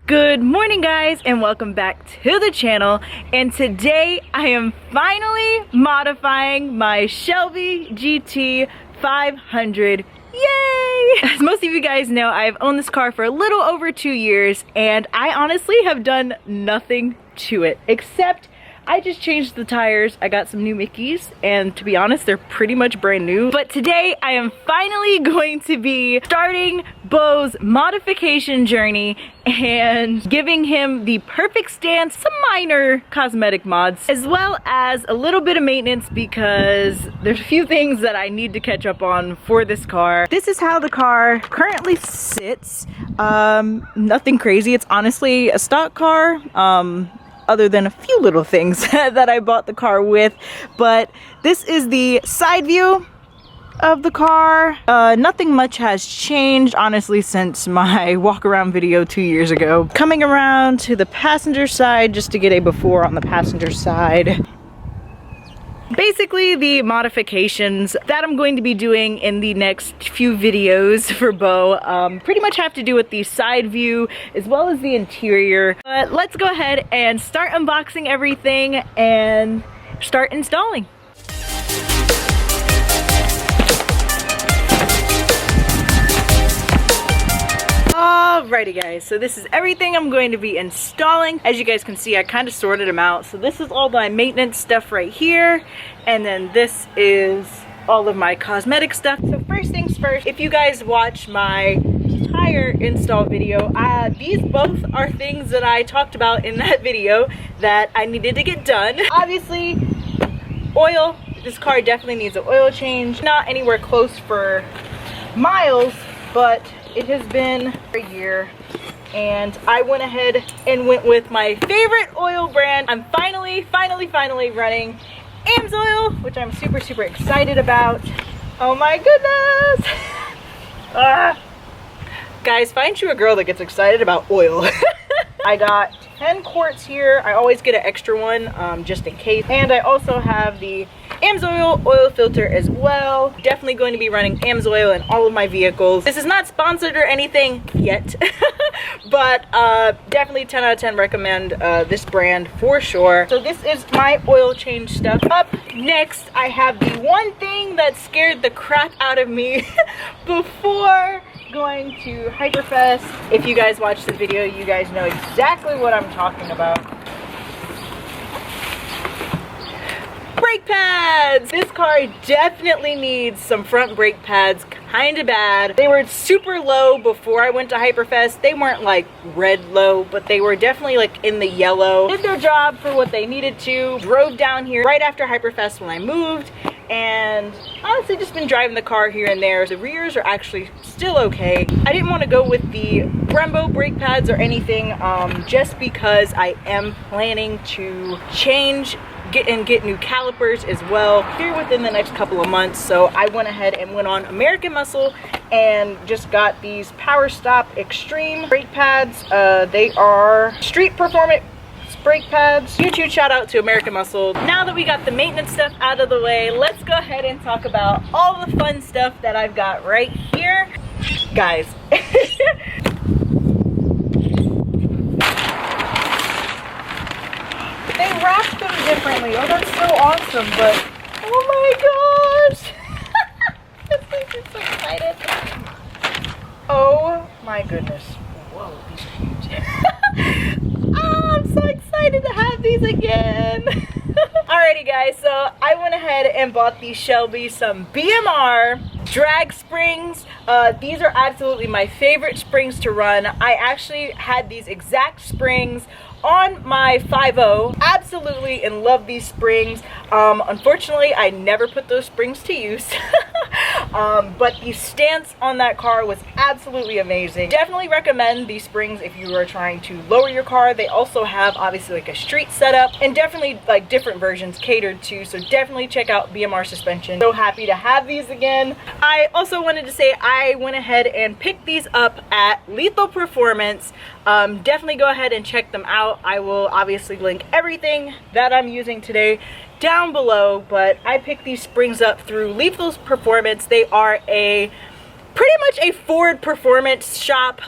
Good morning guys and welcome back to the channel, and today I am finally modifying my Shelby GT500. Yay! As most of you guys know, I've owned this car for a little over 2 years and I honestly have done nothing to it except I just changed the tires. I got some new Mickeys and to be honest, they're pretty much brand new. But today I am finally going to be starting Bo's modification journey and giving him the perfect stance, some minor cosmetic mods, as well as a little bit of maintenance because there's a few things that I need to catch up on for this car. This is how the car currently sits. Nothing crazy. It's honestly a stock car. Other than a few little things that I bought the car with. But this is the side view of the car. Nothing much has changed, honestly, since my walk around video 2 years ago. Coming around to the passenger side, just to get a before on the passenger side. Basically, the modifications that I'm going to be doing in the next few videos for Bo pretty much have to do with the side view as well as the interior. But let's go ahead and start unboxing everything and start installing. Alrighty guys, so this is everything I'm going to be installing. As you guys can see, I kind of sorted them out. So this is all my maintenance stuff right here, and then this is all of my cosmetic stuff. So first things first, if you guys watch my tire install video, these both are things that I talked about in that video that I needed to get done. Obviously, oil. This car definitely needs an oil change. Not anywhere close for miles, but it has been a year and I went ahead and went with my favorite oil brand. I'm finally running Amsoil, which I'm super excited about. Oh my goodness. Guys, find you a girl that gets excited about oil. I got 10 quarts here. I always get an extra one just in case. And I also have the Amsoil oil filter as well. Definitely going to be running Amsoil in all of my vehicles. This is not sponsored or anything yet, but definitely 10 out of 10 recommend this brand for sure. So this is my oil change stuff. Up next, I have the one thing that scared the crap out of me before going to Hyperfest. If you guys watch this video, you guys know exactly what I'm talking about. Brake pads! This car definitely needs some front brake pads, kind of bad. They were super low before I went to Hyperfest. They weren't like red low, but they were definitely like in the yellow. Did their job for what they needed to. Drove down here right after Hyperfest when I moved, and honestly just been driving the car here and there. The rears are actually still okay. I didn't want to go with the Brembo brake pads or anything just because I am planning to change get new calipers as well here within the next couple of months. So I went ahead and went on American Muscle and just got these Power Stop Extreme brake pads. They are street performance brake pads. Huge shout out to American Muscle. Now that we got the maintenance stuff out of the way, let's go ahead and talk about all the fun stuff that I've got right here. Guys, they wrapped them differently. Oh, that's so awesome, but oh my gosh. This makes me so excited. Oh my goodness. Whoa, these are huge. Oh, I'm so excited to have these again. Alrighty guys, so I went ahead and bought these Shelby some BMR drag springs. These are absolutely my favorite springs to run. I actually had these exact springs on my 5.0. Absolutely in love these springs. Unfortunately, I never put those springs to use. But the stance on that car was absolutely amazing. Definitely recommend these springs if you are trying to lower your car. They also have obviously like a street setup and definitely like different versions catered to, so definitely check out BMR suspension. So happy to have these again. I also wanted to say I went ahead and picked these up at Lethal Performance. Definitely go ahead and check them out. I will obviously link everything that I'm using today down below, but I picked these springs up through Lethal Performance. They are pretty much a Ford performance shop.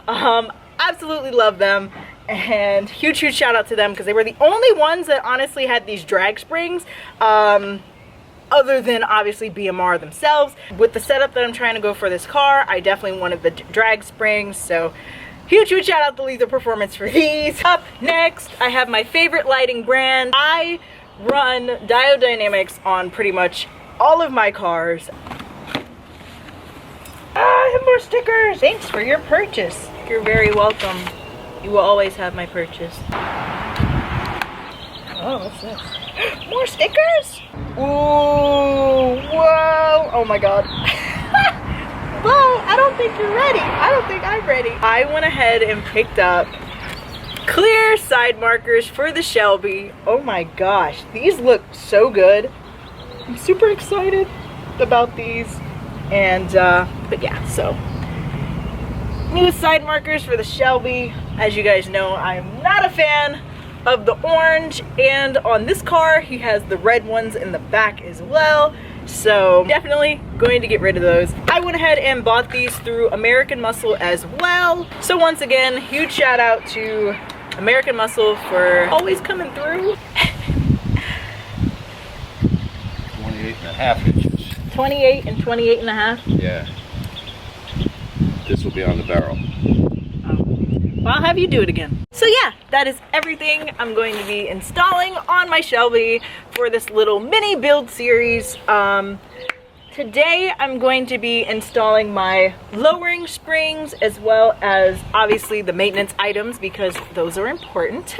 Absolutely love them. and huge shout out to them because they were the only ones that honestly had these drag springs, other than obviously BMR themselves. With the setup that I'm trying to go for this car, I definitely wanted the drag springs, so huge shout out to Leader Performance for these. Up next, I have my favorite lighting brand. I run Diode Dynamics on pretty much all of my cars. I have more stickers. Thanks for your purchase. You're very welcome. You will always have my purchase. Oh, what's this? More stickers? Ooh, whoa. Oh my god. Whoa, I don't think you're ready. I don't think I'm ready. I went ahead and picked up clear side markers for the Shelby. Oh my gosh, these look so good. I'm super excited about these. And but yeah, so new side markers for the Shelby. As you guys know, I'm not a fan of the orange, and on this car he has the red ones in the back as well, so definitely going to get rid of those. I went ahead and bought these through American Muscle as well, so once again, huge shout out to American Muscle for always coming through. 28.5 inches. 28 and 28.5. Yeah. This will be on the barrel. Well, I'll have you do it again. So yeah, that is everything I'm going to be installing on my Shelby for this little mini build series. Today I'm going to be installing my lowering springs as well as obviously the maintenance items because those are important.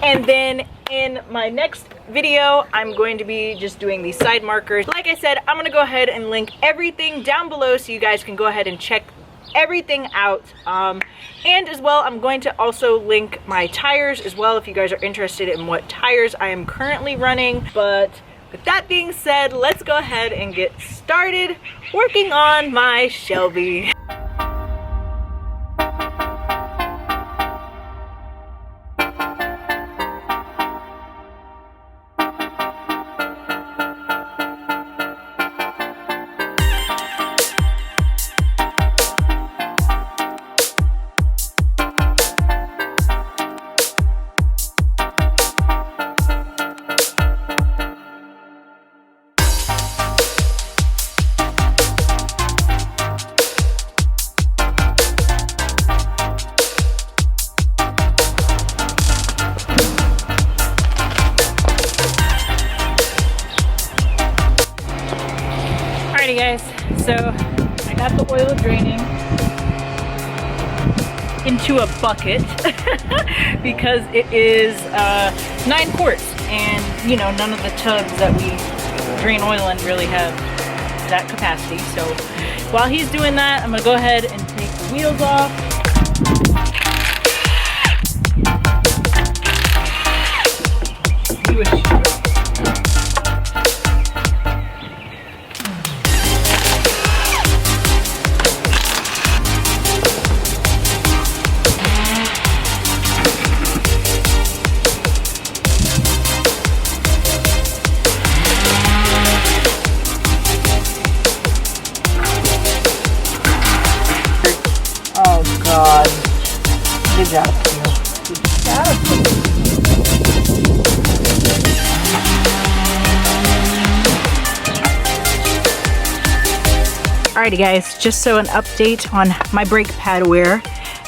And then in my next video, I'm going to be just doing these side markers. Like I said, I'm gonna go ahead and link everything down below so you guys can go ahead and check everything out. And as well, I'm going to also link my tires as well if you guys are interested in what tires I am currently running. But with that being said, let's go ahead and get started working on my Shelby. Alrighty guys, so I got the oil draining into a bucket because it is 9 quarts, and you know, none of the tubs that we drain oil in really have that capacity. So while he's doing that, I'm gonna go ahead and take the wheels off. God. Good job. Good job. Alrighty guys, just so an update on my brake pad wear.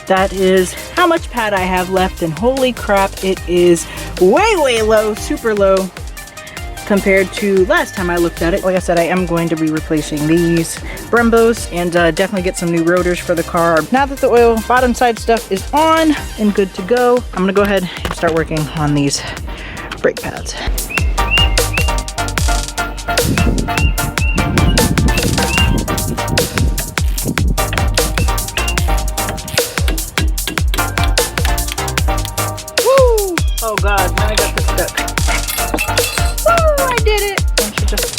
That is how much pad I have left, and holy crap, it is way low, super low compared to last time I looked at it. Like I said, I am going to be replacing these Brembos and definitely get some new rotors for the car. Now that the oil bottom side stuff is on and good to go, I'm gonna go ahead and start working on these brake pads. Woo! Oh God, now I got this stuck. I did it! I should just...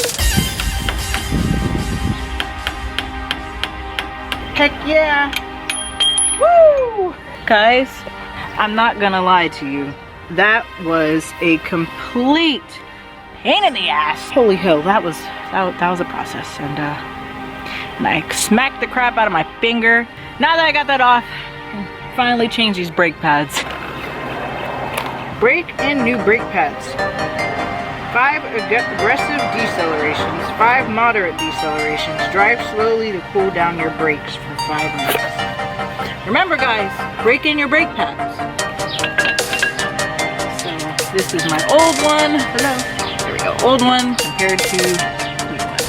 Heck yeah! Woo! Guys, I'm not gonna lie to you. That was a complete pain in the ass. Holy hell, that was a process, and I smacked the crap out of my finger. Now that I got that off, I can finally change these brake pads. Brake and new brake pads. 5 aggressive decelerations, 5 moderate decelerations. Drive slowly to cool down your brakes for 5 minutes. Remember guys, brake in your brake pads. So this is my old one. Hello. There we go. Old one compared to new one.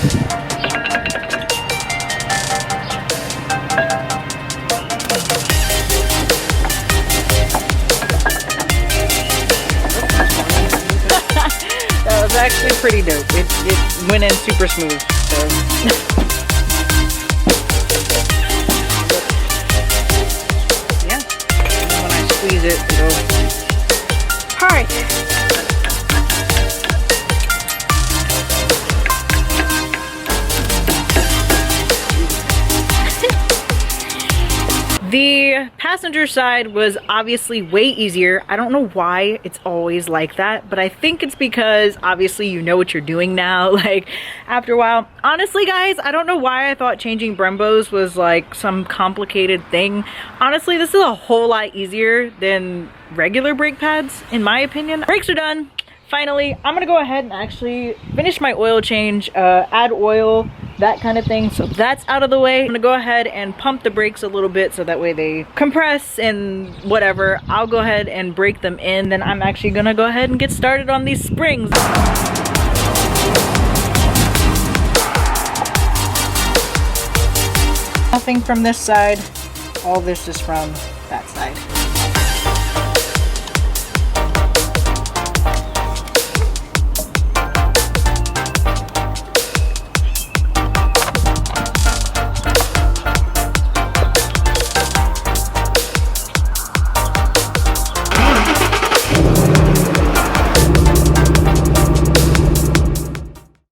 That was actually pretty dope. It went in super smooth. So. Yeah. And then when I squeeze it, it'll. Alright. The passenger side was obviously way easier. I don't know why it's always like that, but I think it's because obviously you know what you're doing now, like after a while. Honestly guys, I don't know why I thought changing Brembos was like some complicated thing. Honestly, this is a whole lot easier than regular brake pads, in my opinion. Brakes are done. Finally, I'm gonna go ahead and actually finish my oil change, add oil, that kind of thing. So that's out of the way. I'm gonna go ahead and pump the brakes a little bit so that way they compress and whatever. I'll go ahead and brake them in. Then I'm actually gonna go ahead and get started on these springs. Nothing from this side. All this is from that side.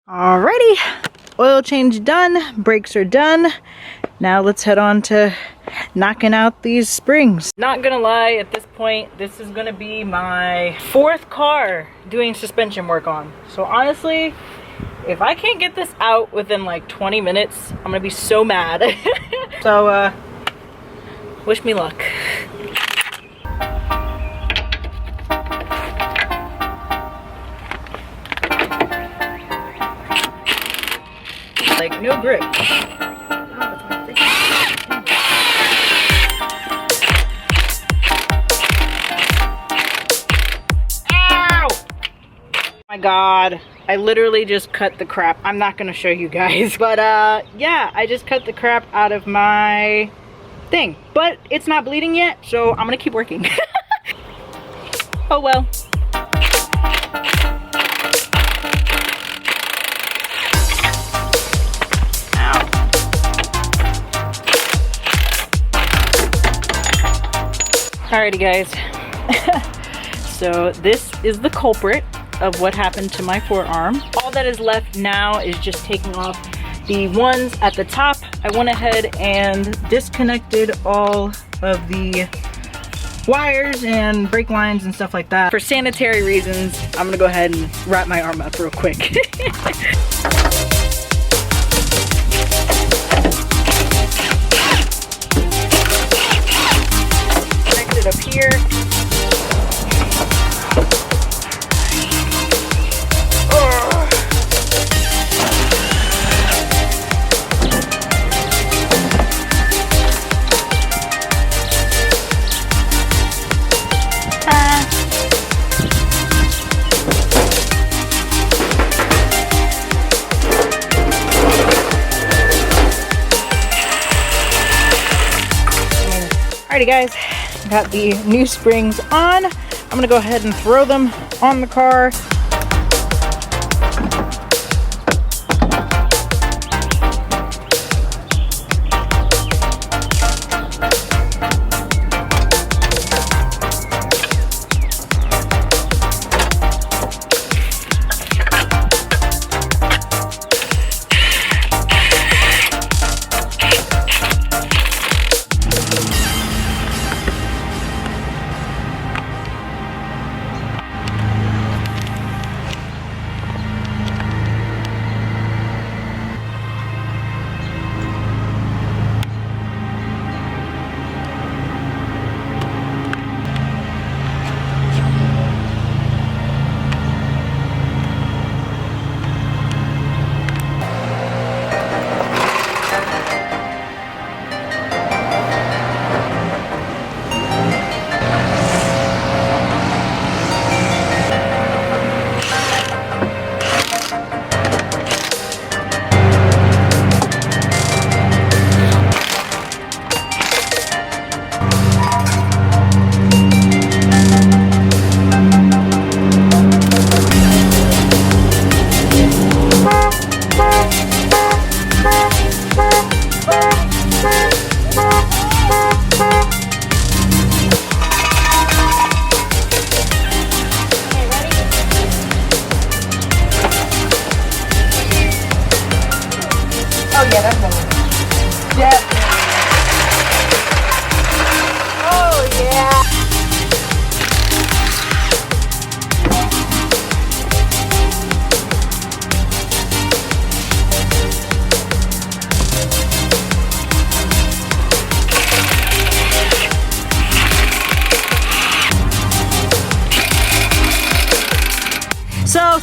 Alrighty, oil change done, brakes are done. Now let's head on to knocking out these springs. Not gonna lie, at this point, this is gonna be my 4th car doing suspension work on. So honestly, if I can't get this out within like 20 minutes, I'm gonna be so mad. So, wish me luck. Like no grip. Ow! My God, I literally just cut the crap. I'm not gonna show you guys, but yeah, I just cut the crap out of my thing, but it's not bleeding yet, so I'm gonna keep working. Oh well. Alrighty guys, so this is the culprit of what happened to my forearm. All that is left now is just taking off the ones at the top. I went ahead and disconnected all of the wires and brake lines and stuff like that. For sanitary reasons, I'm gonna go ahead and wrap my arm up real quick. Up here. Alrighty guys, got the new springs on. I'm gonna go ahead and throw them on the car.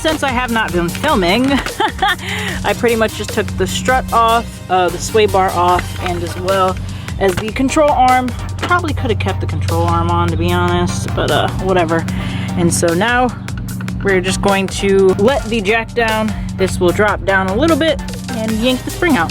since I have not been filming, I pretty much just took the strut off, the sway bar off, and as well as the control arm. Probably could have kept the control arm on, to be honest, but whatever. And so now we're just going to let the jack down. This will drop down a little bit and yank the spring out.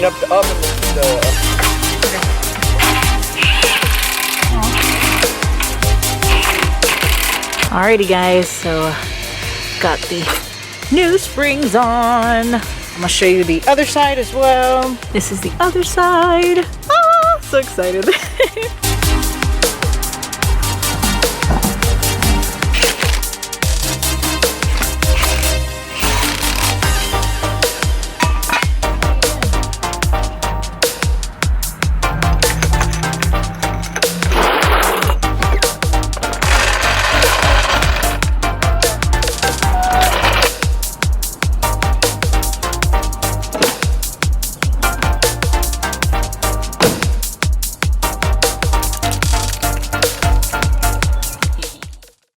Up the oven with the Alrighty guys, so got the new springs on. I'm gonna show you the other side as well. This is the other side. Ah, so excited.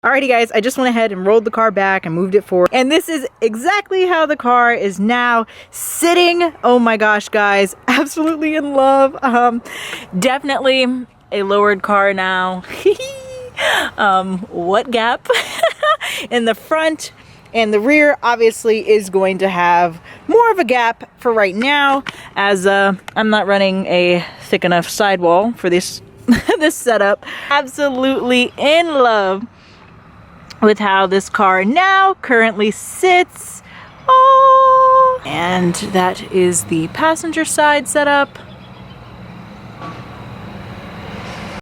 Alrighty guys, I just went ahead and rolled the car back and moved it forward. And this is exactly how the car is now sitting. Oh my gosh, guys, absolutely in love. Definitely a lowered car now. What gap? In the front and the rear obviously is going to have more of a gap for right now, as I'm not running a thick enough sidewall for this this setup. Absolutely in love with how this car now currently sits. Oh, and that is the passenger side setup.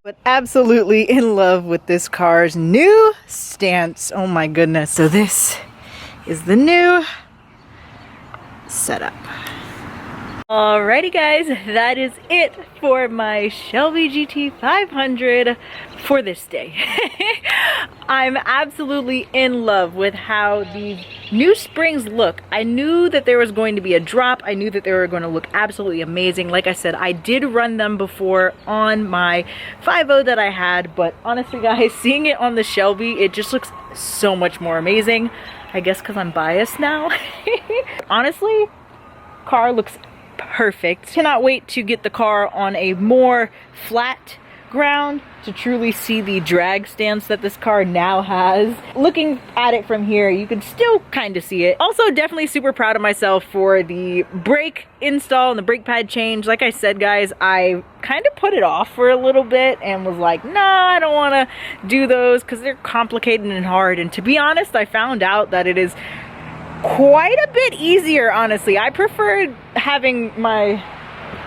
But absolutely in love with this car's new stance. Oh my goodness. So this is the new setup. Alrighty guys, that is it for my Shelby GT500 for this day. I'm absolutely in love with how these new springs look. I knew that there was going to be a drop. I knew that they were going to look absolutely amazing. Like I said, I did run them before on my 5.0 that I had, but honestly guys, seeing it on the Shelby, it just looks so much more amazing. I guess because I'm biased now. Honestly, car looks perfect. Cannot wait to get the car on a more flat ground to truly see the drag stance that this car now has. Looking at it from here, you can still kind of see it. Also, definitely super proud of myself for the brake install and the brake pad change. Like I said, guys, I kind of put it off for a little bit and was like, nah, I don't want to do those because they're complicated and hard. And to be honest, I found out that it is quite a bit easier, honestly. I preferred having my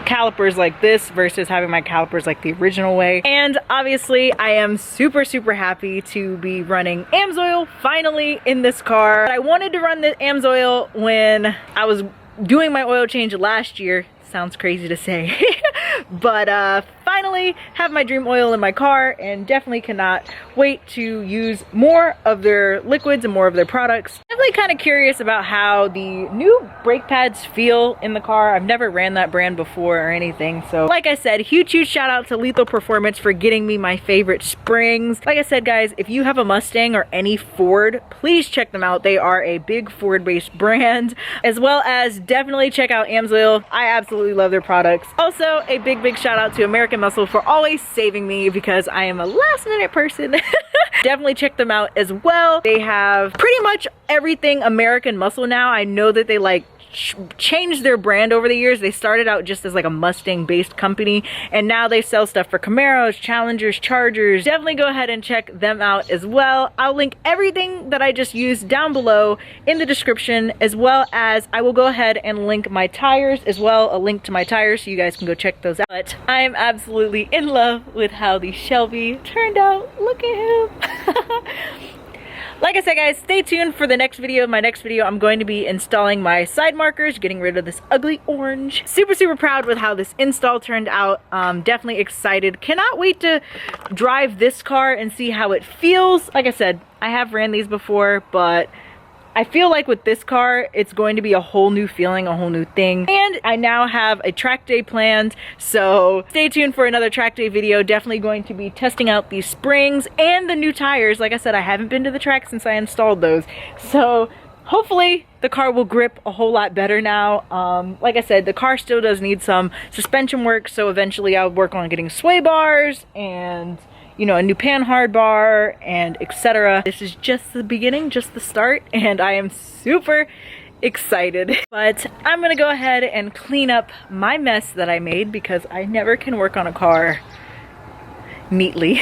calipers like this versus having my calipers like the original way. And obviously I am super happy to be running Amsoil finally in this car. I wanted to run the Amsoil when I was doing my oil change last year. Sounds crazy to say. But finally have my dream oil in my car, and definitely cannot wait to use more of their liquids and more of their products. Definitely kind of curious about how the new brake pads feel in the car. I've never ran that brand before or anything. So like I said, huge shout out to Lethal Performance for getting me my favorite springs. Like I said, guys, if you have a Mustang or any Ford, please check them out. They are a big Ford based brand, as well as definitely check out Amsoil. I absolutely love their products. Also, a big shout out to American Muscle for always saving me because I am a last minute person. Definitely check them out as well. They have pretty much everything American Muscle now. I know that they like changed their brand over the years. They started out just as like a Mustang based company, and now they sell stuff for Camaros, Challengers, Chargers. Definitely go ahead and check them out as well. I'll link everything that I just used down below in the description, as well as I will go ahead and link my tires as well, a link to my tires so you guys can go check those out. But I am absolutely in love with how the Shelby turned out. Look at him. Like I said, guys, stay tuned for the next video. My next video, I'm going to be installing my side markers, getting rid of this ugly orange. Super proud with how this install turned out. Definitely excited. Cannot wait to drive this car and see how it feels. Like I said, I have ran these before, but I feel like with this car, it's going to be a whole new feeling, a whole new thing. And I now have a track day planned, so stay tuned for another track day video. Definitely going to be testing out these springs and the new tires. Like I said, I haven't been to the track since I installed those. So hopefully the car will grip a whole lot better now. Like I said, the car still does need some suspension work, so eventually I'll work on getting sway bars and, you know, a new pan hard bar and etc. This is just the beginning, just the start, and I am super excited. But I'm gonna go ahead and clean up my mess that I made because I never can work on a car neatly.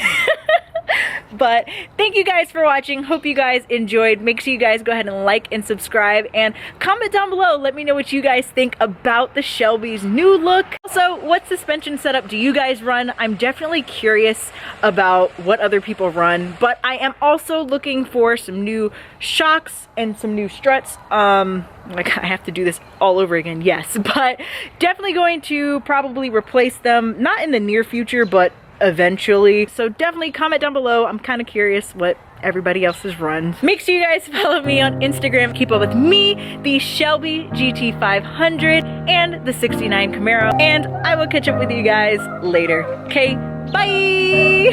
But thank you guys for watching. Hope you guys enjoyed. Make sure you guys go ahead and like and subscribe and comment down below. Let me know what you guys think about the Shelby's new look. Also, what suspension setup do you guys run? I'm definitely curious about what other people run, but I am also looking for some new shocks and some new struts. Like, I have to do this all over again, yes, but definitely going to probably replace them, not in the near future, but eventually. So definitely comment down below. I'm kind of curious what everybody else has run. Make sure you guys follow me on Instagram. Keep up with me, the Shelby GT500 and the 69 Camaro, and I will catch up with you guys later. Okay, bye.